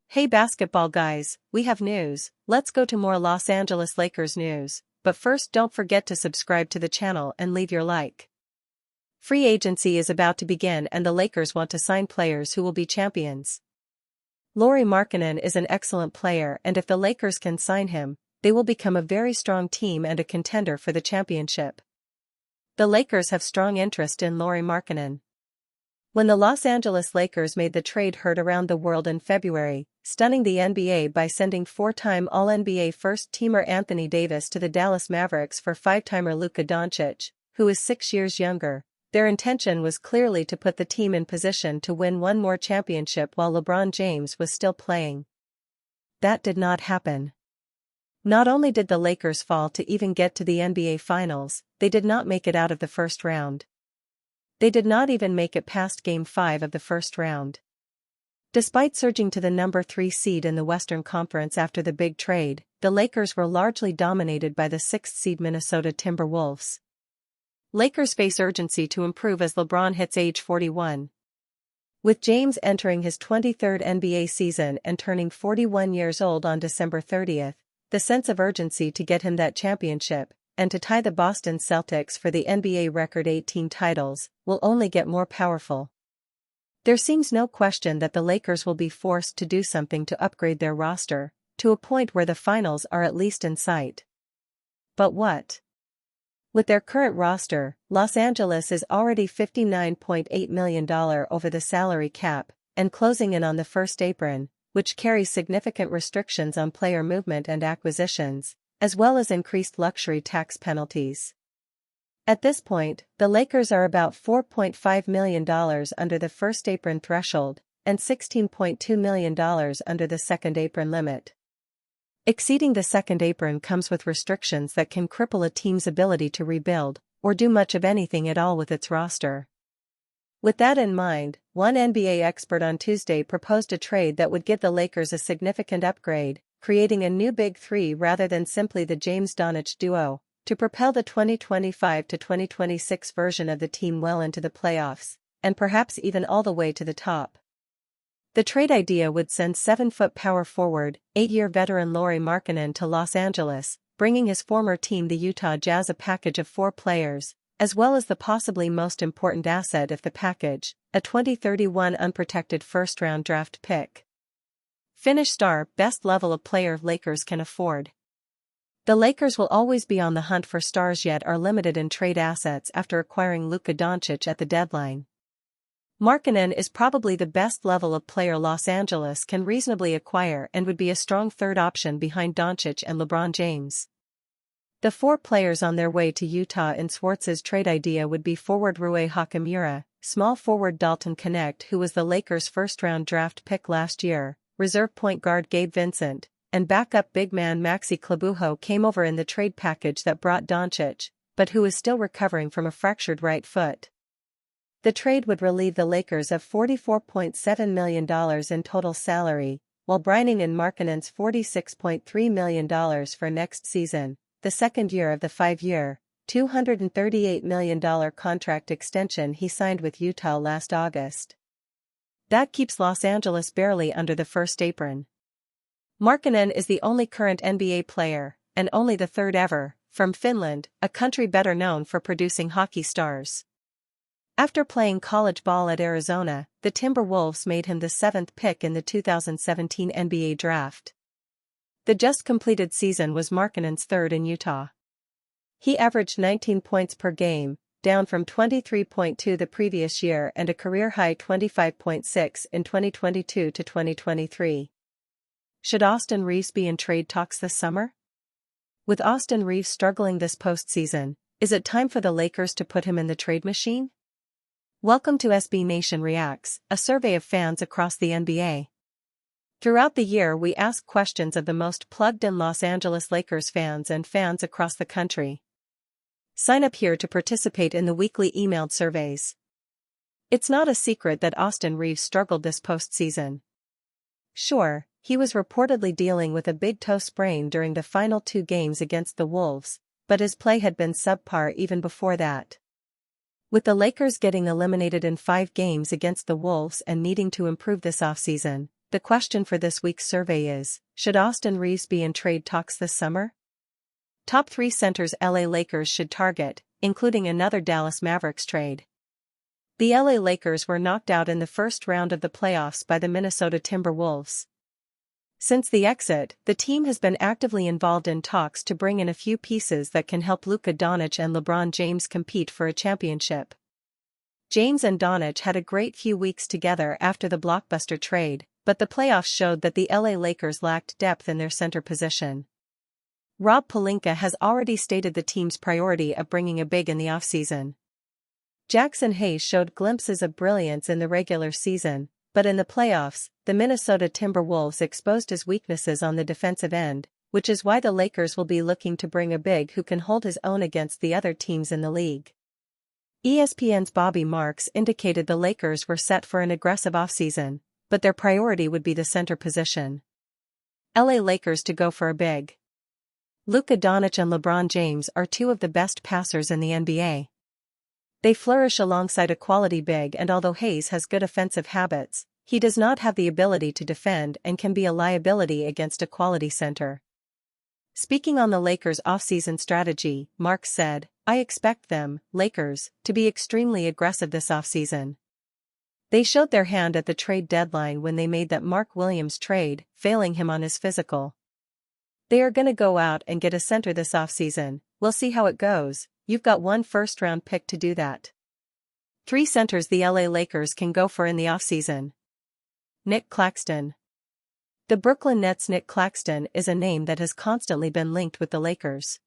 Hey basketball guys, we have news. Let's go to more Los Angeles Lakers news, but first don't forget to subscribe to the channel and leave your like. Free agency is about to begin and the Lakers want to sign players who will be champions. Lauri Markkanen is an excellent player and if the Lakers can sign him, they will become a very strong team and a contender for the championship. The Lakers have strong interest in Lauri Markkanen. When the Los Angeles Lakers made the trade heard around the world in February, stunning the NBA by sending four-time All-NBA first-teamer Anthony Davis to the Dallas Mavericks for five-timer Luka Doncic, who is 6 years younger, their intention was clearly to put the team in position to win one more championship while LeBron James was still playing. That did not happen. Not only did the Lakers fall to even get to the NBA Finals, they did not make it out of the first round. They did not even make it past Game 5 of the first round. Despite surging to the number 3 seed in the Western Conference after the big trade, the Lakers were largely dominated by the 6th seed Minnesota Timberwolves. Lakers face urgency to improve as LeBron hits age 41. With James entering his 23rd NBA season and turning 41 years old on December 30th, the sense of urgency to get him that championship, and to tie the Boston Celtics for the NBA record 18 titles, will only get more powerful. There seems no question that the Lakers will be forced to do something to upgrade their roster, to a point where the finals are at least in sight. But what? With their current roster, Los Angeles is already $59.8 million over the salary cap, and closing in on the first apron, which carries significant restrictions on player movement and acquisitions, as well as increased luxury tax penalties. At this point, the Lakers are about $4.5 million under the first apron threshold, and $16.2 million under the second apron limit. Exceeding the second apron comes with restrictions that can cripple a team's ability to rebuild, or do much of anything at all with its roster. With that in mind, one NBA expert on Tuesday proposed a trade that would give the Lakers a significant upgrade, creating a new Big Three rather than simply the James-Doncic duo, to propel the 2025 to 2026 version of the team well into the playoffs, and perhaps even all the way to the top. The trade idea would send 7-foot power forward, 8-year veteran Lauri Markkanen to Los Angeles, bringing his former team the Utah Jazz a package of 4 players, as well as the possibly most important asset of the package, a 2031 unprotected first-round draft pick. Finish star, best level of player Lakers can afford. The Lakers will always be on the hunt for stars yet are limited in trade assets after acquiring Luka Doncic at the deadline. Markkanen is probably the best level of player Los Angeles can reasonably acquire and would be a strong third option behind Doncic and LeBron James. The 4 players on their way to Utah in Schwartz's trade idea would be forward Rui Hachimura, small forward Dalton Knecht who was the Lakers' first-round draft pick last year, reserve point guard Gabe Vincent, and backup big man Maxi Kleber came over in the trade package that brought Doncic, but who is still recovering from a fractured right foot. The trade would relieve the Lakers of $44.7 million in total salary, while brining in Markkanen's $46.3 million for next season, the second year of the 5-year, $238 million contract extension he signed with Utah last August. That keeps Los Angeles barely under the first apron. Markkanen is the only current NBA player, and only the third ever, from Finland, a country better known for producing hockey stars. After playing college ball at Arizona, the Timberwolves made him the 7th pick in the 2017 NBA draft. The just completed season was Markkanen's third in Utah. He averaged 19 points per game, down from 23.2 the previous year and a career-high 25.6 in 2022 to 2023. Should Austin Reaves be in trade talks this summer? With Austin Reaves struggling this postseason, is it time for the Lakers to put him in the trade machine? Welcome to SB Nation Reacts, a survey of fans across the NBA. Throughout the year we ask questions of the most plugged-in Los Angeles Lakers fans and fans across the country. Sign up here to participate in the weekly emailed surveys. It's not a secret that Austin Reaves struggled this postseason. Sure, he was reportedly dealing with a big toe sprain during the final 2 games against the Wolves, but his play had been subpar even before that. With the Lakers getting eliminated in 5 games against the Wolves and needing to improve this offseason, the question for this week's survey is, should Austin Reeves be in trade talks this summer? Top 3 centers LA Lakers should target, including another Dallas Mavericks trade. The LA Lakers were knocked out in the first round of the playoffs by the Minnesota Timberwolves. Since the exit, the team has been actively involved in talks to bring in a few pieces that can help Luka Doncic and LeBron James compete for a championship. James and Doncic had a great few weeks together after the blockbuster trade, but the playoffs showed that the LA Lakers lacked depth in their center position. Rob Pelinka has already stated the team's priority of bringing a big in the offseason. Jackson Hayes showed glimpses of brilliance in the regular season, but in the playoffs, the Minnesota Timberwolves exposed his weaknesses on the defensive end, which is why the Lakers will be looking to bring a big who can hold his own against the other teams in the league. ESPN's Bobby Marks indicated the Lakers were set for an aggressive offseason, but their priority would be the center position. LA Lakers to go for a big. Luka Doncic and LeBron James are 2 of the best passers in the NBA. They flourish alongside a quality big, and although Hayes has good offensive habits, he does not have the ability to defend and can be a liability against a quality center. Speaking on the Lakers' offseason strategy, Marks said, "I expect them, Lakers, to be extremely aggressive this offseason. They showed their hand at the trade deadline when they made that Mark Williams trade, failing him on his physical. They are gonna go out and get a center this offseason. We'll see how it goes. You've got 1 first-round pick to do that." 3 centers the LA Lakers can go for in the offseason. Nick Claxton. The Brooklyn Nets' Nick Claxton is a name that has constantly been linked with the Lakers.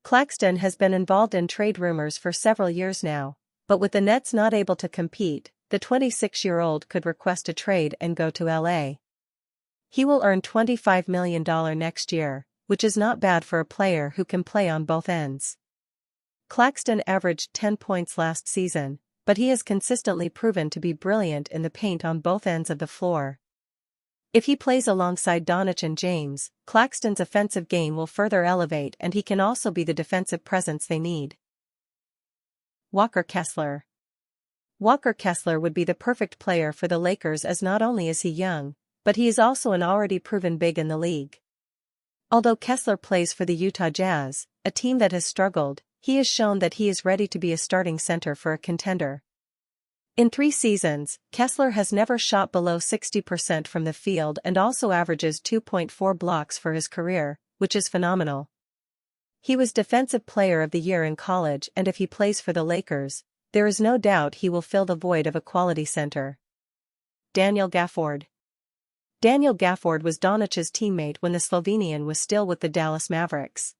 Claxton has been involved in trade rumors for several years now, but with the Nets not able to compete, the 26-year-old could request a trade and go to LA. He will earn $25 million next year, which is not bad for a player who can play on both ends. Claxton averaged 10 points last season, but he has consistently proven to be brilliant in the paint on both ends of the floor. If he plays alongside Doncic and James, Claxton's offensive game will further elevate, and he can also be the defensive presence they need. Walker Kessler. Walker Kessler would be the perfect player for the Lakers, as not only is he young, but he is also an already proven big in the league. Although Kessler plays for the Utah Jazz, a team that has struggled, he has shown that he is ready to be a starting center for a contender. In 3 seasons, Kessler has never shot below 60% from the field and also averages 2.4 blocks for his career, which is phenomenal. He was Defensive Player of the Year in college, and if he plays for the Lakers, there is no doubt he will fill the void of a quality center. Daniel Gafford. Daniel Gafford was Doncic's teammate when the Slovenian was still with the Dallas Mavericks.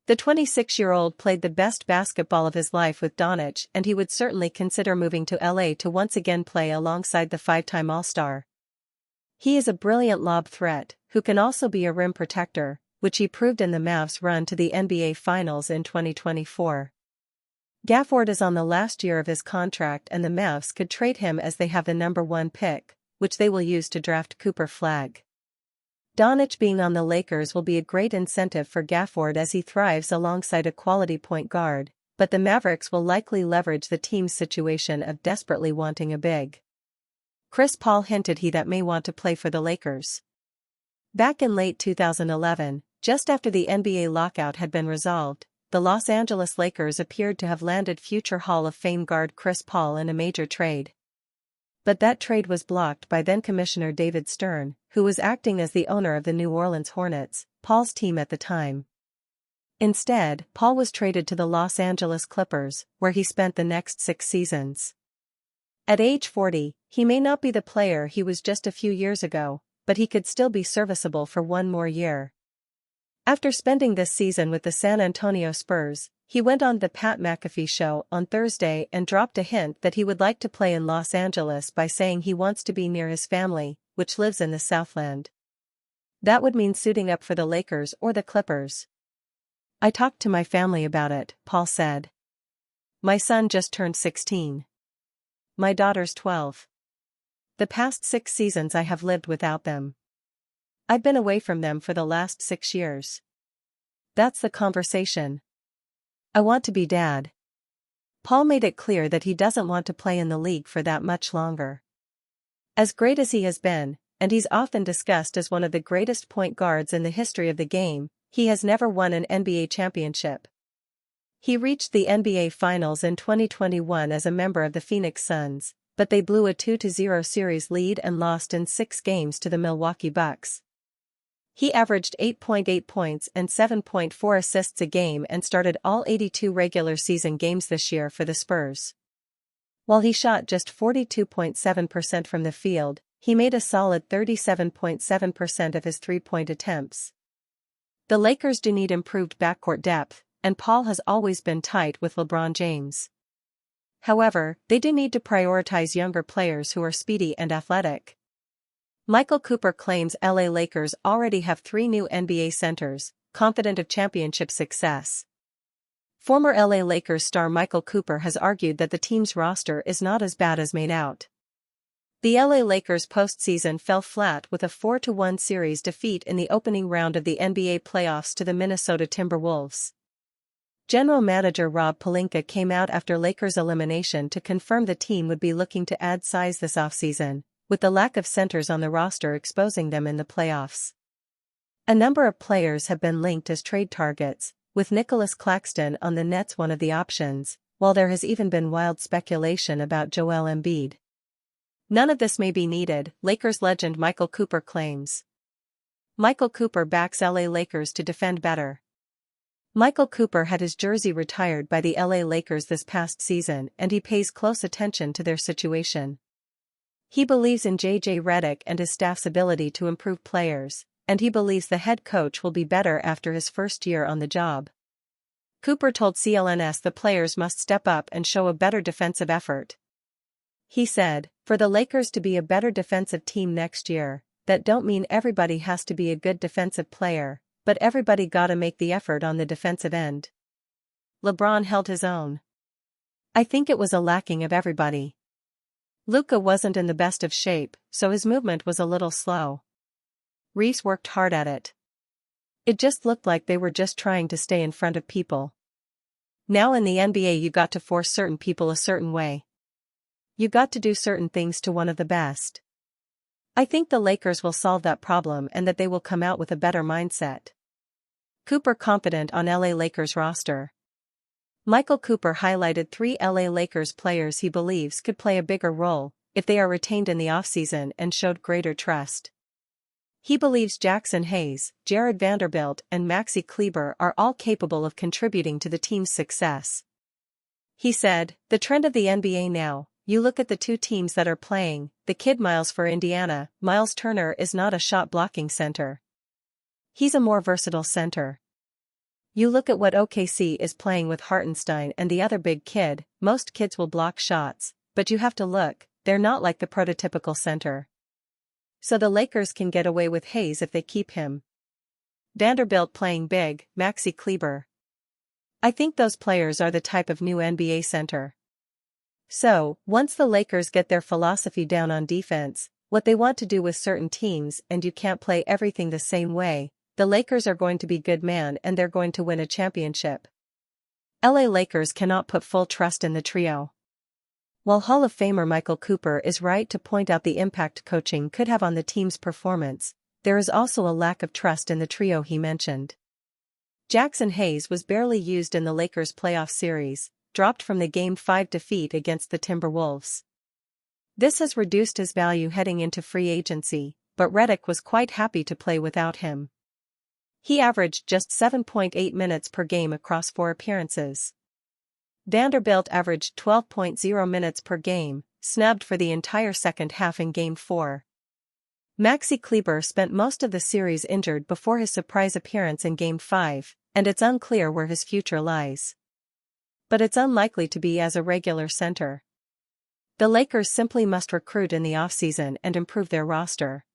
The 26-year-old played the best basketball of his life with Doncic, and he would certainly consider moving to LA to once again play alongside the 5-time All-Star. He is a brilliant lob threat, who can also be a rim protector, which he proved in the Mavs' run to the NBA Finals in 2024. Gafford is on the last year of his contract, and the Mavs could trade him as they have the number 1 pick, which they will use to draft Cooper Flagg. Doncic being on the Lakers will be a great incentive for Gafford as he thrives alongside a quality point guard, but the Mavericks will likely leverage the team's situation of desperately wanting a big. Chris Paul hinted he that may want to play for the Lakers. Back in late 2011, just after the NBA lockout had been resolved, the Los Angeles Lakers appeared to have landed future Hall of Fame guard Chris Paul in a major trade. But that trade was blocked by then-Commissioner David Stern, who was acting as the owner of the New Orleans Hornets, Paul's team at the time. Instead, Paul was traded to the Los Angeles Clippers, where he spent the next 6 seasons. At age 40, he may not be the player he was just a few years ago, but he could still be serviceable for 1 more year. After spending this season with the San Antonio Spurs, he went on the Pat McAfee show on Thursday and dropped a hint that he would like to play in Los Angeles by saying he wants to be near his family, which lives in the Southland. That would mean suiting up for the Lakers or the Clippers. "I talked to my family about it," Paul said. "My son just turned 16. My daughter's 12. The past 6 seasons I have lived without them. I've been away from them for the last 6 years. That's the conversation. I want to be dad." Paul made it clear that he doesn't want to play in the league for that much longer. As great as he has been, and he's often discussed as one of the greatest point guards in the history of the game, he has never won an NBA championship. He reached the NBA Finals in 2021 as a member of the Phoenix Suns, but they blew a 2-0 series lead and lost in 6 games to the Milwaukee Bucks. He averaged 8.8 points and 7.4 assists a game and started all 82 regular season games this year for the Spurs. While he shot just 42.7% from the field, he made a solid 37.7% of his three-point attempts. The Lakers do need improved backcourt depth, and Paul has always been tight with LeBron James. However, they do need to prioritize younger players who are speedy and athletic. Michael Cooper claims LA Lakers already have 3 new NBA centers, confident of championship success. Former LA Lakers star Michael Cooper has argued that the team's roster is not as bad as made out. The LA Lakers postseason fell flat with a 4-1 series defeat in the opening round of the NBA playoffs to the Minnesota Timberwolves. General Manager Rob Pelinka came out after Lakers' elimination to confirm the team would be looking to add size this offseason, with the lack of centers on the roster exposing them in the playoffs. A number of players have been linked as trade targets, with Nicholas Claxton on the Nets one of the options, while there has even been wild speculation about Joel Embiid. None of this may be needed, Lakers legend Michael Cooper claims. Michael Cooper backs LA Lakers to defend better. Michael Cooper had his jersey retired by the LA Lakers this past season and he pays close attention to their situation. He believes in JJ Redick and his staff's ability to improve players, and he believes the head coach will be better after his first year on the job. Cooper told CLNS the players must step up and show a better defensive effort. He said, "For the Lakers to be a better defensive team next year, that don't mean everybody has to be a good defensive player, but everybody gotta make the effort on the defensive end." LeBron held his own. "I think it was a lacking of everybody. Luka wasn't in the best of shape, so his movement was a little slow. Reeves worked hard at it. It just looked like they were just trying to stay in front of people. Now in the NBA you got to force certain people a certain way. You got to do certain things to one of the best. I think the Lakers will solve that problem and that they will come out with a better mindset." Cooper confident on LA Lakers roster. Michael Cooper highlighted 3 LA Lakers players he believes could play a bigger role if they are retained in the offseason and showed greater trust. He believes Jackson Hayes, Jared Vanderbilt and Maxi Kleber are all capable of contributing to the team's success. He said, "The trend of the NBA now, you look at the 2 teams that are playing, the kid Miles for Indiana, Miles Turner is not a shot-blocking center. He's a more versatile center. You look at what OKC is playing with Hartenstein and the other big kid, most kids will block shots, but you have to look, they're not like the prototypical center. So the Lakers can get away with Hayes if they keep him. Vanderbilt playing big, Maxi Kleber. I think those players are the type of new NBA center. So, once the Lakers get their philosophy down on defense, what they want to do with certain teams and you can't play everything the same way, the Lakers are going to be good man and they're going to win a championship." LA Lakers cannot put full trust in the trio. While Hall of Famer Michael Cooper is right to point out the impact coaching could have on the team's performance, there is also a lack of trust in the trio he mentioned. Jackson Hayes was barely used in the Lakers playoff series, dropped from the Game 5 defeat against the Timberwolves. This has reduced his value heading into free agency, but Redick was quite happy to play without him. He averaged just 7.8 minutes per game across 4 appearances. Vanderbilt averaged 12.0 minutes per game, snubbed for the entire second half in Game 4. Maxi Kleber spent most of the series injured before his surprise appearance in Game 5, and it's unclear where his future lies. But it's unlikely to be as a regular center. The Lakers simply must recruit in the offseason and improve their roster.